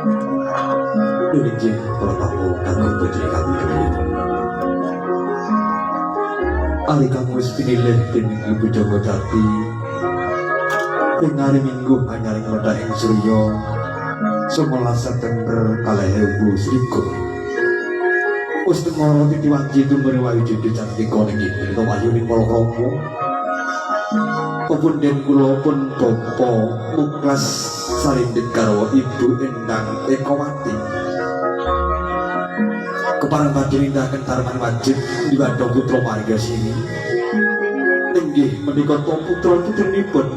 Nunggih pertamu kanggo putri kami dhewe. Ali kang wis pinilih dening Ibu Joko Jati. Ing hari Minggu anyaring wedha ing Surya 19 September 2021. Wis temoro titiwanji tumrap wayu jadi cantika ning iki wayuning Palakrama. Pepundhen kula pun Bapa Muklas sarindit karo Ibu Endang Ekawati. Kepareng badhe nindakaken tarman wajib Diwada putra Margasini. Inggih menika putra-putrinipun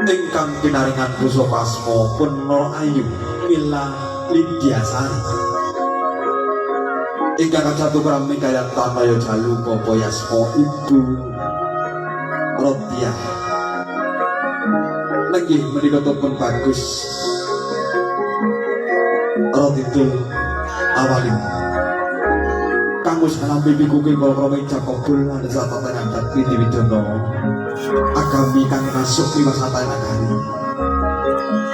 ingkang pinaringan pusaka asma Purna Ayu Mila Lidyasari. Ingkang kacatu prami kaya Tanaya Jalu Bapa Yasma Ibu Rotiah. Nenggih menika pun bagus Rotitul Awalin kanggo sanampi pikuke Palakrama Jakobul lan satatan adat Widiwidana agami kang masuk liwasata nagari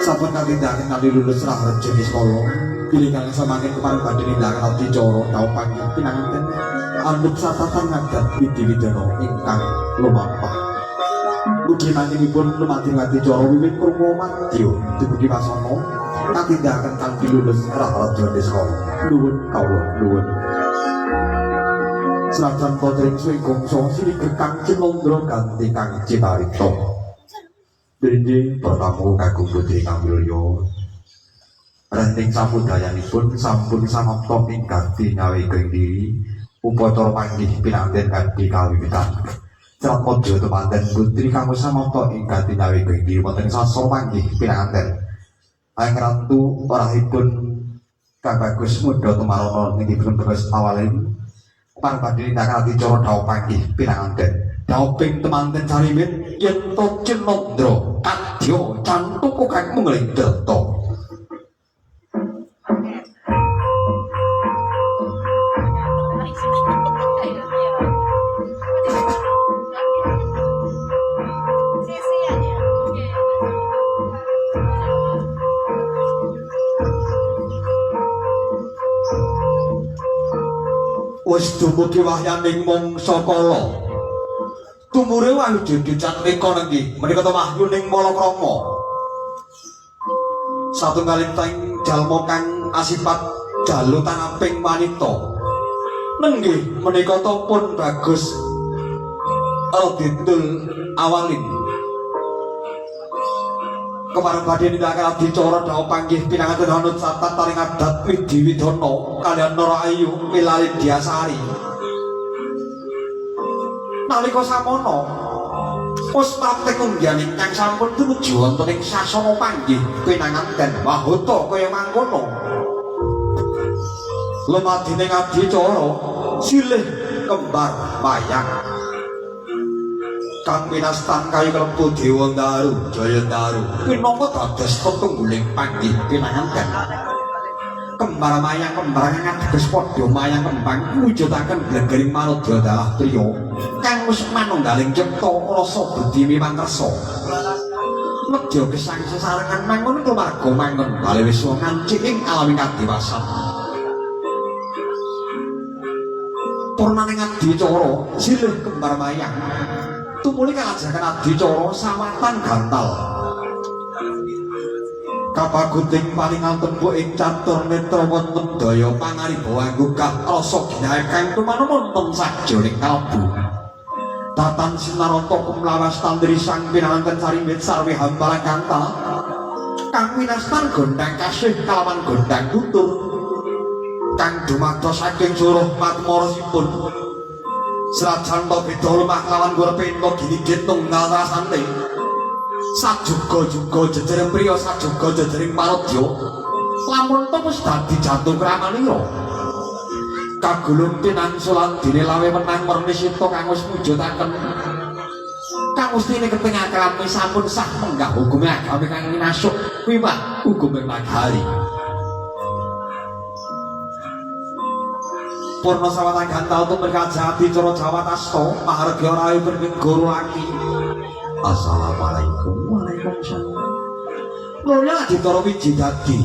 sampun katindakan kali lulus raharja sekolah pilih kang samakin kepareng badhe nindakaken adicara tau panggih pinanganten andhut satatan adat Widiwidana ingkang lumampah. Mugi manjingipun lumanti adicara wiwit krama madya dumugi wasana katindakan kanthi lulus raharja sekolah. Nuwun kawula nuwun. Senajan potring swing gongso sinig kang Cinandra ganti kang Citarita. Dene pertamu kagum putri kang mulya. Renting samudayanipun sampun samapta ing ganti nyawi kendi upacara panggih pinanten kanthi kawiwitan. Cerat modya temanten putri kang samapta ing ganti nyawi kendi wonten sastra panggih pinanten. Ayang ratu orahipun Kang Bagus muda tumarono ningipun terus awalin pareng badhe nindakaken adicara dawuh panggih pinanganten. Dawuhing temanten carimit yen to Cinandra kadya cantuk kang mungling data. Wis dumugi wahyaning mangsa kala. Tumure wayah dicat nika nggih menika to wahyu ning Palakrama. Satunggaling teng jalma kang asipat dalu tanaping wanita. Nenggih menika to pun bagus Ditul Awalin. Kepareng badhe nindakaken adicara dawuh panggih pinanganten hanut satat taring adat Widiwidana kaliyan Nara Ayu Mila Lidyasari. Nalika samono wis praktek unggihan ingkang sampun tumuju wonten ing sasana panggih pinanganten Wahata kaya mangkono. Lumadining adicara silih kembar wayang kang winastan kayu klebu Dewa Daru Jaya Daru minangka dados tetungguling panggih pinanganten. Kembar mayang kembar kang ateges padha mayang kembang mujudaken blengering manodya dalah priya kang wis manunggaling cipta rasa budi mimangersa. Nedya gesang sesarengan mangun keluarga mangun bali wis ngancik ing alami kadhewasan. Purnaning adicara silih kembar mayang tumuli kalajengan adicara sawatan gantal. Kapaguting palingan tembuk ing catur netra wonten daya pangaribawa nggugah rasa ginahe kang tumanun wonten sajroning kalbu. Tatan sinarata kumlawas tandri sang pinanganten sarimit sarwi hamparan kanta kang winastan gondang kasih kalawan gondang tutur kang dumados saking suruh matmarasipun. Senajan to beda lumah lawan gurpenta ginigit tunggal rasane sajuga-juga jejering priya sajuga jejering parodya lamun to wis dadi jantung kramanira kagulung pinangsulan dene lawe menang mernisita kang wis mujudaken kang mestine kepengakan sampun sah menggah hukume agami kang minasuk wiwah hukume nagari. Purna sawatan gantal tu berkaca adicara Jawa Tasto Mahargya Rayu Guru Laki. Assalamualaikum. Waalaikumsalam. Mulya adicara wiji dadi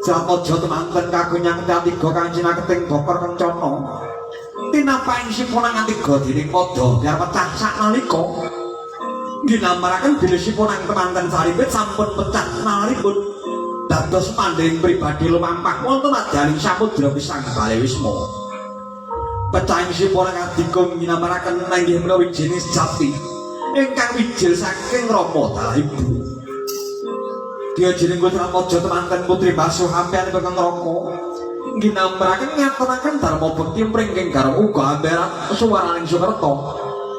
Jatmojo temanten kagungan ketiga kang cinaketing Bokor Kencana tinapaing sipuna ngantiga dening padha biar pecah saknalika ginambaraken bilih sipuna temanten saripit sampun pecah nalaripun dados pandhing pribadi lumampah wonten adyaning samudra pisang Balewisma pecahing sipuna kadigong ginambaraken inggih menawi jenis jati ingkang wijil saking Rama Dalahibu dia jeneng Jatmojo temanten putri Basuh ampeyan ingkang Rama ginambaraken ngaturaken dharma bekti pringking garwa uga amberat suwaraning Sukerta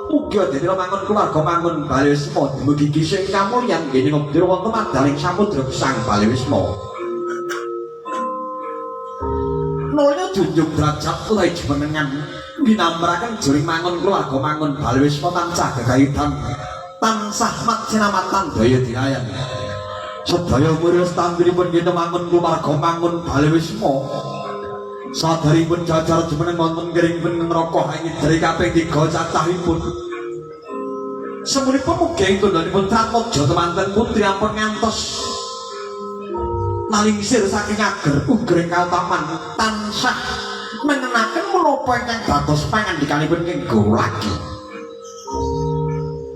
uga dene mangun keluarga mangun Balewisma dumugi gising kamulyan nggih ngobdir wonten adaling samudra gesang Balewisma naya junjung derajat utawi jumenengan ginambaraken juring mangun keluarga mangun Balewisma tansah gegayutan tansah mat sinamatan daya dirayan sedaya murios tanggulipun nggih mangun keluarga mangun Balewisma sadaripun jajar jumeneng wonten kering neraka ing dari kaping 3 cacahipun semunipun mugi tundhanipun Jatmojo temanten putri ampun ngantos nalingsir saking ager ugering kautaman tansah mengenaken menapa ingkang dados pangandikanipun kenggo lagi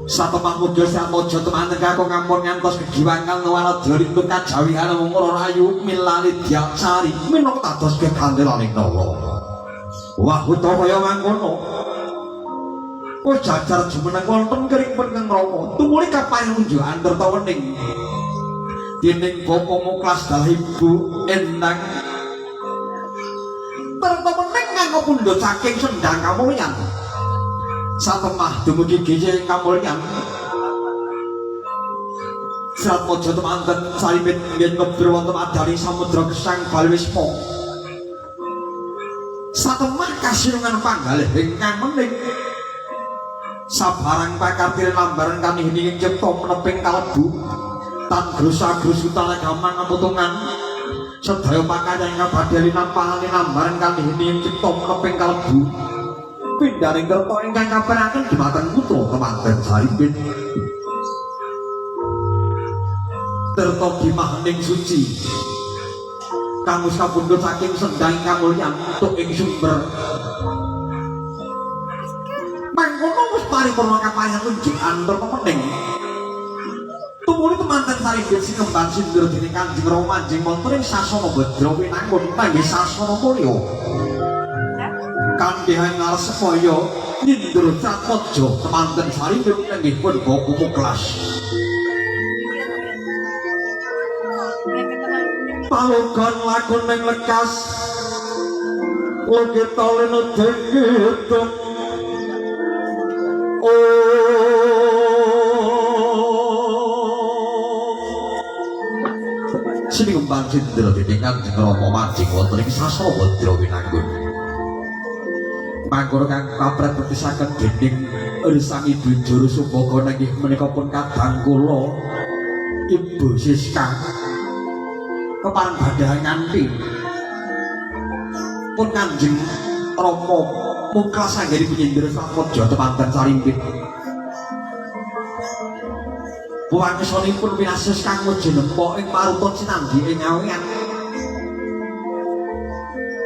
satemah muda Jatmojo temanten kakung ampun ngantos kegiwang kang waladya lintut kajawihan mung rayu milali diacari minangka dados kegandelaning nawa wah utawa kaya mangkono wis jajar jumeneng wonten keringipun Kang Rama tumuli kaparing unjuk antarta wening dening Bapa Muklas Dalahibu endang pertemening nganggo pundhut saking sendang kamulyan satemah dumugi gising kamulyan Jatmojo temanten saripit nggih ngobdir wonten adaling samudra gesang Balewisma satemah kasilungan panggalih ingkang mening sabarang pakartir lambaran kami ing cipta meneping kalebu tan grusa-grus utala gamang amutungan sedaya pakarya ingkang badhe linampahane lambaran kami ing cipta meneping kalebu pindaring kerta ingkang kaperaken dhumateng putra temanten saripit tirta gimahaning suci kang wis kapundhut saking sendang kamulyan tuk ing sumber mangkono wis paripurna kapayan unjuk antar pemening tumuli temanten saripit sinembang sindur dening Kanjeng Rama manjing wonten ing sasana Badra winangun kangge sasana mulya kanthi ngares supaya nyindur Jatmojo temanten saripit inggih pun Bapa Muklas palogan lakon ning lekas lagi toleno dengedong sini kembang sindur dening Kanjeng Rama manjing wonten ing sasana Badra winangun mangkono kang kapret betisaken dening Sang Ibu Juru Sumbaka nggih menika pun kadang kula Ibu Siska kepareng badhe nganti pun Kanjeng Rama Muklas anggere penyindir Jatmojo temanten saripit wangisanipun pinados kang muji nempa ing maruta sinambi ing awengan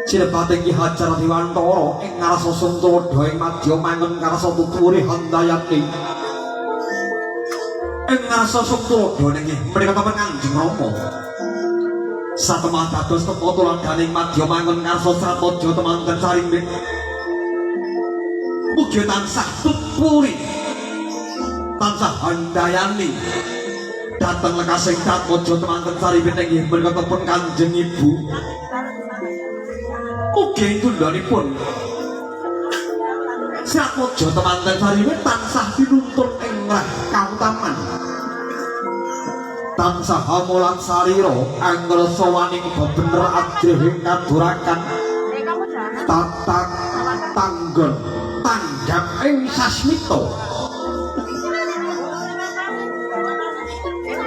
Cilepating Ki Hajar Dewantara ing ngarsa Suntuwada ing madya mangun karsa tuturi handayati ing ngarsa Suntuwada nggih menika Kanjeng Rama satemah dados tepa tuladaning madya mangun karsa Jatmojo temanten saripit mugi tansah tuturi tansah handayani dhateng lekasing Jatmojo temanten saripit inggih menika Kanjeng Ibu mugi tundhanipun Jatmojo temanten saripit tansah pinuntun ing rah kautaman tansah hamulan sarira angrasa waning bebener adrih ing kadurakan tatak tanggon tanggap ing sasmita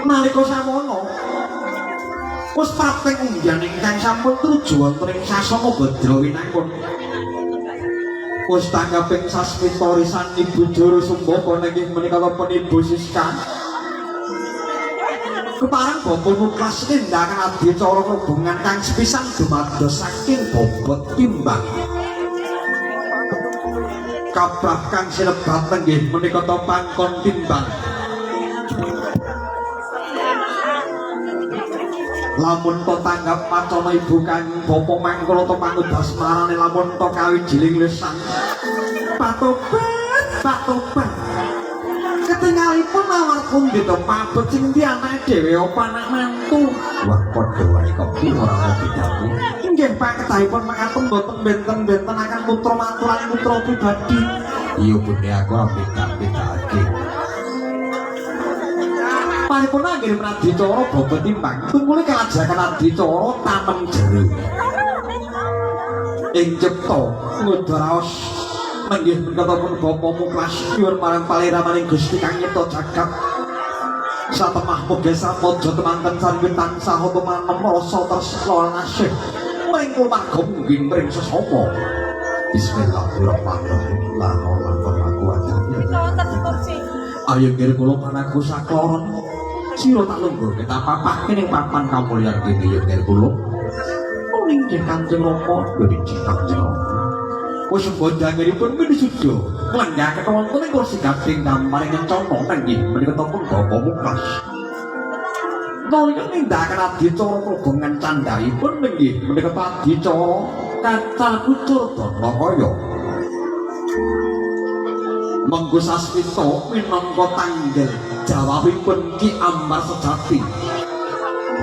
nalika samono wis prating unggian ingkang sampun tuju wonten ing sasana Badra winangun wis tanggaping sasmita risan Ibu Juru Sumbaka nggih menika Ibu Siska keparang bapa Muklas nindakan adicara hubungan kang sepisan dumados saking bobot timbang kabrah kang sinebat nenggih menika pangkon timbang lamun to tanggap macana ibu kang bapa mangkala to pangudas marane lamun to kawijiling lesan patobat ketinggalipun mawar pundi to pabet sing ndi anake dhewe apa anak mantu wah padha wae kok ora ono bedane nggih paketahipun makaten boten benten-benten akan putra maturan putra pribadi iya bune aku ora beda-bedake paripurna nggih pradicara bobot timbang tumuli kalajakan adicara tamen jero ing cipta ngudaraos manggih menkatapun bapa Muklas nyuwun marang paliramaning Gusti kang nyipta jagat satemah mugi samoja temanten sarwi tansah tumanem rasa tresna asih mring kumarga mungkin mring sesama Bismillahirrahmanirrahim la haula wala quwata illa billah ayo ngir kula panaku sakloron sira tak lungguh kita papah ning papan kamulyan kene ya ngir kula ning Kanjeng Rama ning Kanjeng Rama wis bodhanipun menika suda lenggah ketawonten ing kursi gading maring kencana nenggih menika pun bapa Muklas nalika nindakan adicara hubungan candhaipun nenggih menika adicara kacal kucur Danakaya mengko sasmita minangka tanggel jawabipun Ki Ambar Sejati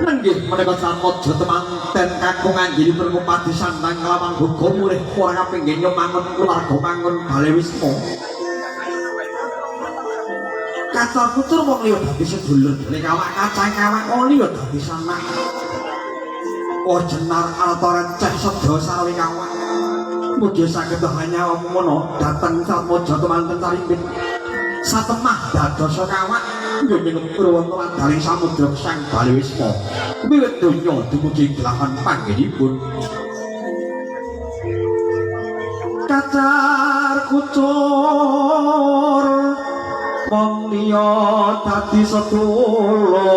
nenggih menika samoja temanten kakung anggilipun Bupati Sandang kelawan uga murih ora kapinggih mangun keluarga mangun Bale Wisma kacal kucur wong liya dadi sedulur nek awak kacang awak oli ya dadi sanak oh jenar altoran ceh sedya sarwi kawak mugi saged hanya omono dateng samoja temanten sarimpit satemah dadosa kawak nggih minangka Purwantara daling samudra sang Bale Wisma wiwit donya dumugi gelahan panggenipun kacar kucur wong liya dadi sedulur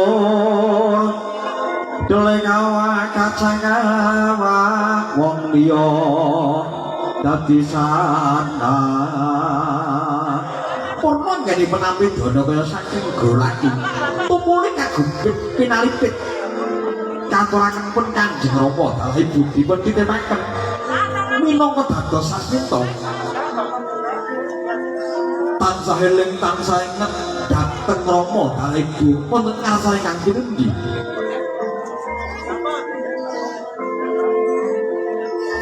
deleng awak kacang awak wong liya dadi sanak purna nggih penampi dana kaya saking golaki tumuli kagum pinalipit katuraken pun Kanjeng Rama dalih budipun titipaken minangka dados sasmita tansah eling tansah inget dhateng Rama dalih bu wonten ngarsane kang pinendi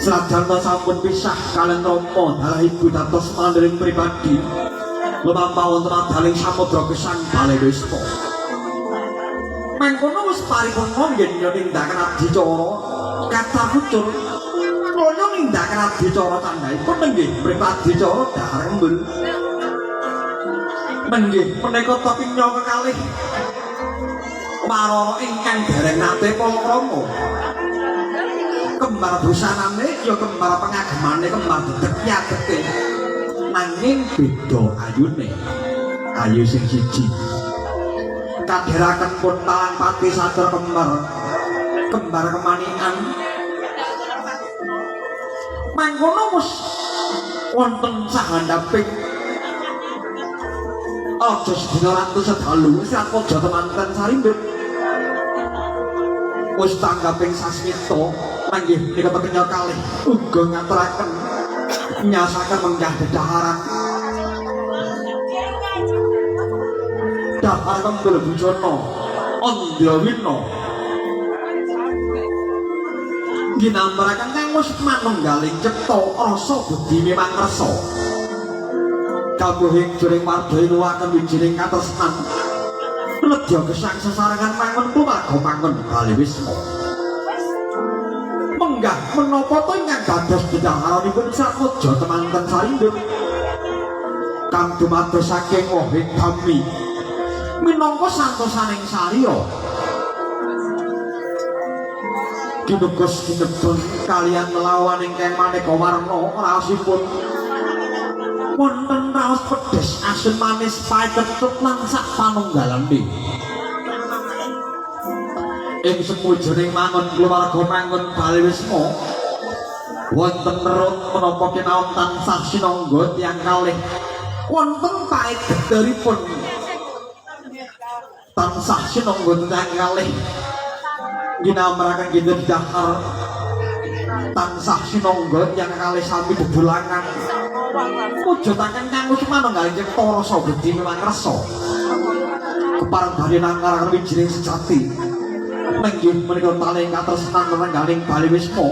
senajan sampun pisah kaliyan Rama dalih ibu dados mandring pribadi lumampah wonten daling samudra gesang Bale Wisma mangkono wis paripurna yen nindakan adicara kathah kucur kaya nindakan adicara candhaipun nenggih mriki adicara dahar embul nenggih menika topiknya kekalih Warana ingkang dereng nate palakrama kembar busanane ya kembar pengagemane kembar dedek nanging beda ayune ayu sing siji kadheraken pun talang pati sadar kembar kemanikan mangkono wis wonten sahandaping aja sedina ratu sedalu sapoja temanten sarimbit wis tanggaping sasmita manggih menika pekenya kalih uga ngaturaken nyasaken menggah dedaharan dahar kembel bujana Andrawina ginambaraken kang wis manunggaling cipta rasa budi memang rasa kabuhing juring marda nuwaken wijining katresnan nedya gesang sesarengan mangun keluarga mangun Bale Wisma menggah menapa to ingkang dados dedaharanipun samoja temanten sarimbit kang dumados saking wohing kami minangka santosaning sariya kinugus kinebon kalian melawan ingkang maneka warna raosipun wonten raos pedes asin manis pahit ketut lan sak panunggalane ing semujoning mangun keluarga mangun bali wisma wonten nerut menapa kinaon tansah sinangga tiyang kalih wonten pait gedheripun tansah sinangga tiyang kalih ginamraken kinten dahar tansah sinangga tiyang kalih sami bebulangan mujudaken kang usmana nggih para sabedi mangkersa kepareng badhe nangkaraken wijining sejati nenggih menika taling katresnan rengganing bali wisma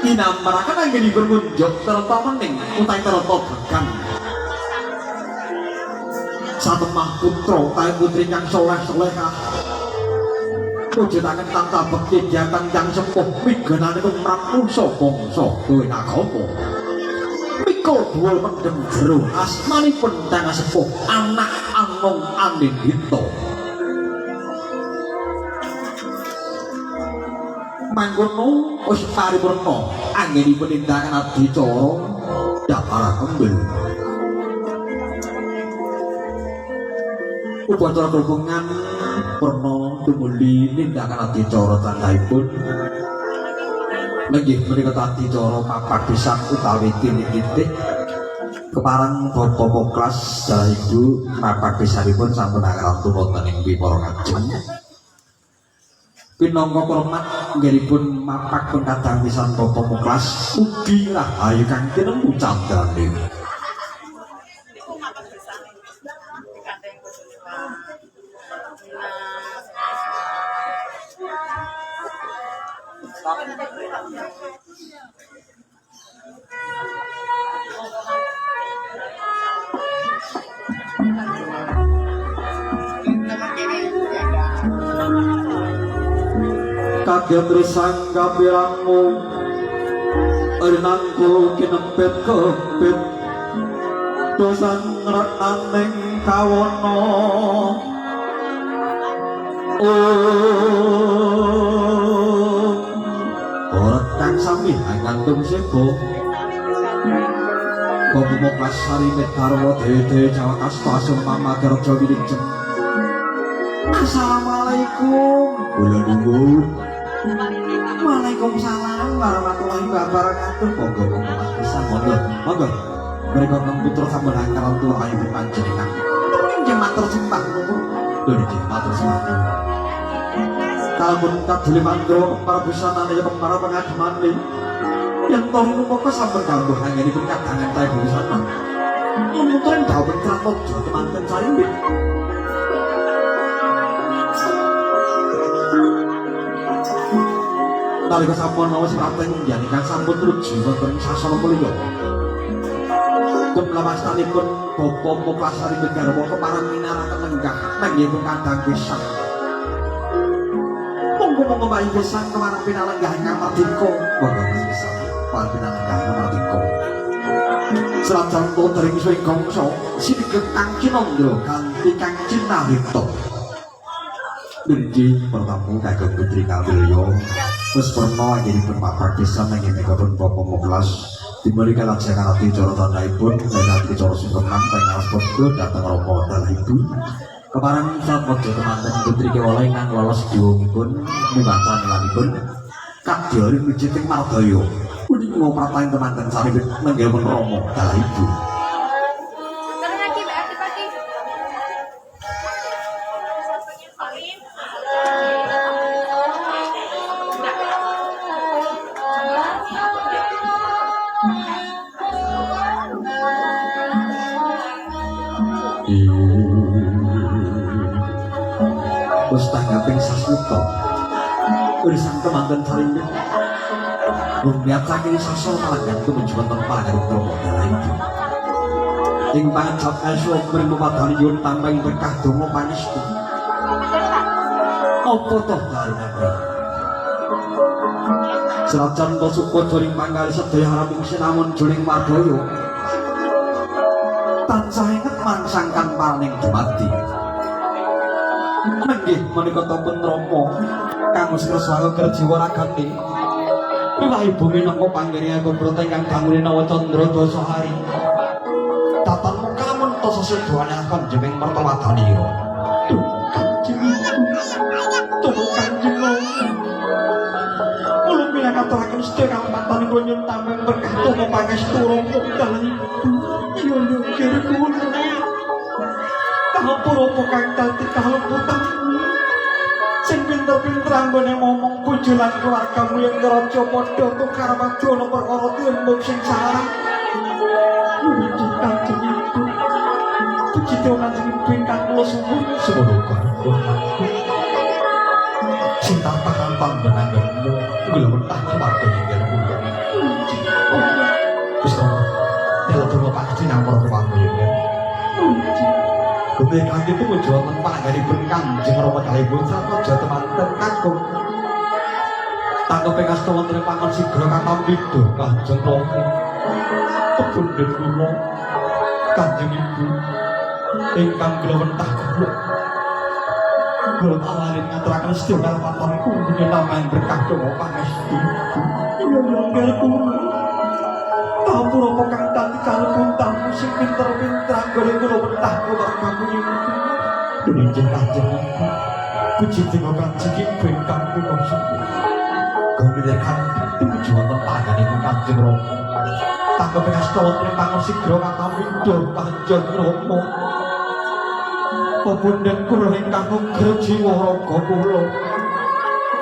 ginamraken anggenipun munjuk terta mening utawi terta began satemah putra utawi putri kang soleh-solehah mujudaken tansah bekti dhateng kang sepuh migananipun prapusa bangsa duwe agama mika dhuwur mendem jero asmanipun kang sepuh anak Anung Andindita mangkono wis paripurna anggenipun nindakan adicara dapara kembel upacara hubungan purna tumuli nindakan adicara tandhaipun nenggih menika adicara papat pisan utawi titik kepareng Bapak Moklas salah ibu papat pisanipun sampun akan wonten ing wipara kajeng pinangka hormat nggenipun mapak pengkadang pisan Bapak Moklas ugi rahayu kang tinemu candrane kaget risangga pirangmu renangku kinempit-kempit dosan ngrenaning kawono orang kang sami ngantung sebo Bapak Moklas Sarimit Darwa Dede Jawa Kasta Sumpama Kerja Wilujeng Assalamualaikum kula nuwun Waalaikumsalam warahmatullahi wabarakatuh monggo Mas pisan monggo mriko kang putra sampun angkaran tuwa ayu panjenengan nggih matur sumpah nuwun lho nggih matur sumpah kalpun kadule mandra para busanane ya para pengademane yang toh rupa sampun kanggo anggenipun kadangan tae busana muntren dawuh kraton temanten Sarimit nalika sampun maos prateng nggih sampun truji wonten sasana punika kemlawastanipun Bapak Moklas Sarimit garwa kepareng minaraken lenggah nenggih kadang pisan monggo bayi pisan kemarang pinalenggah Kamardika monggo pisan para pinalenggah Kamardika Serajan tering suing gongso sinigek Kang Cinandra kanthi Kang Cinarita Nggih pertamu kagem Putri Kawilya wis purna anggenipun mapak pisan anggenipun Bapak Moklas dimari kalajengan adicara tandhaipun lan adicara sumpenan pengawas padha dhateng Rama dalah ibu kepareng sampodho temanten Putri Kewala ingkang lolos diwungipun miwacan lanipun kadya wijiting mardaya punika prataning temanten Sarimit nenggalipun Rama dalah ibu wis tanggaping sasuta urisan temanten Sarimit rumiat saking sasa palanggan tumuju wonten palangan Rama dalah ibu ing pangajap esuk mriku padani nyuwun tamping berkah donga pangestu apa toh dalane serajan to supada ing panggali sedaya haraping sinamun juling mardaya tansah inget mangsangkan paling dumadi nenggih menika tampun Rama kang wis kersa kerjiwa ragati Kula ibu minangka panggeniku proteng kang gangune nawa candra dasahari tatan mukamun tosa sedoane akan jemeng mertawadanira tuh kanjeng ngaturaken sedaya kalepatan kula nyuwun tameng berkah tuma pangestu rompok dalan iya kira kula kapura kang dadi kalebutan sing pinter-pinter anggone momong bojo lan keluargamu yang ngraja padha tukar madya perkara tuwuh sing sarang mugi kanjeng ibu puji kanjeng ibu ingkang kula suwun semoga sing tampakan panggonanmu kula mentah kemarga inggil kula Gusti tela tuwa pasti nampur kamu ya Gede kanjeng itu mujualan panganipun Kanjeng Rama kalihipun saja temanten kakung tangkep kasta wonten pangon sigra katampido Kanjeng Rama kepundhen kula Kanjeng Ibu ingkang kula wentah kula awalin ngaturaken sedaya kalepatan kula namung berkah donga pangestu iya kula Kapura kang dadi kalebutanmu sing pinter-pinter anggone kula wentah keluargamu iki. Dugi kanjeng ibu. Puji tengok kanjeng ibu ingkang kula suwun. Gawirkan tumuju wonten panjenengan Kanjeng Rama. Tanggep ngasta wonten pangon sigra katampido Kanjeng Rama. Pepundhen kula ingkang ugra jiwa raga kula.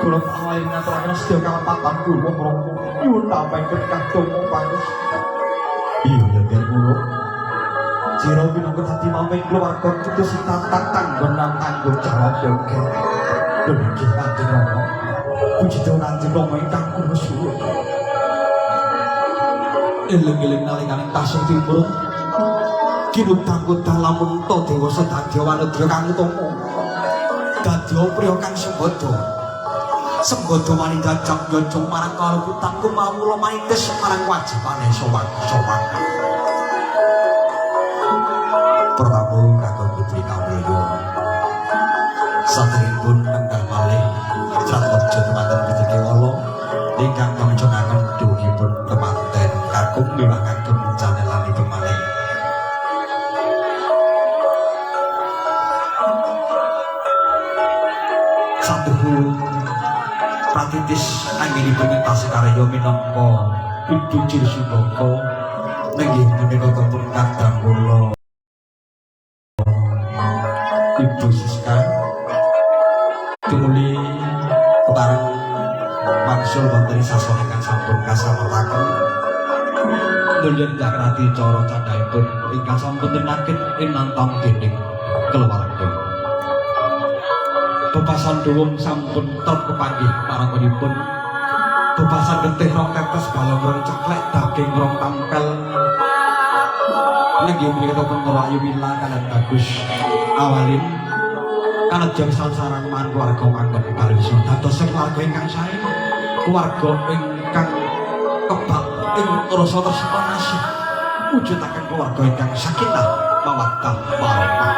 Kula awalin ngaturaken sedaya kalepatan kula Rama. Nyuwun tambahi berkah donga pangestu. Iya ya biar kula jero pinangka dadi maming keluarga kita sing tanggung jawab ya oke demikian Kanjeng Rama puji Kanjeng Rama ingkang kula suwun eling-eling nalikaning tasih timur kinutang-utang lamun to dewasa dadi wanudra kang utama dadi priya kang Sembodo wani jajak yonjong marang kalebutangku mawula maintes marang wajibane sowan-sowan. Prabu kakung putri kamulya. Saderengipun nenggal malih Tratwarja temanten Putri Kewala ingkang kamjengaken duhipun kemanten kakung miwangaken janelanipun malih. Saduhu Pratitis anggenipun ngentas karya minangka Ibu Cirsubaka nenggih menika pun kadang kula Ibu Siska tumuli kepareng wangsul wonten sasana ingkang sampun kasamaraken nulyen dakrati cara candhaipun ingkang sampun tinakit inantang dening keluarga bebasan duwung sampun top kepanggih parapanipun bebasan getih rong tetes balong rong ceklek daging rong tampel nenggih menika pun ngerayu wila kalan bagus awalin kanajeng sansarang man keluarga manggon kalih dados keluarga ingkang sae keluarga ingkang kebak ing rasa tresna asih mujudaken keluarga ingkang sakinah mawaddah warahmah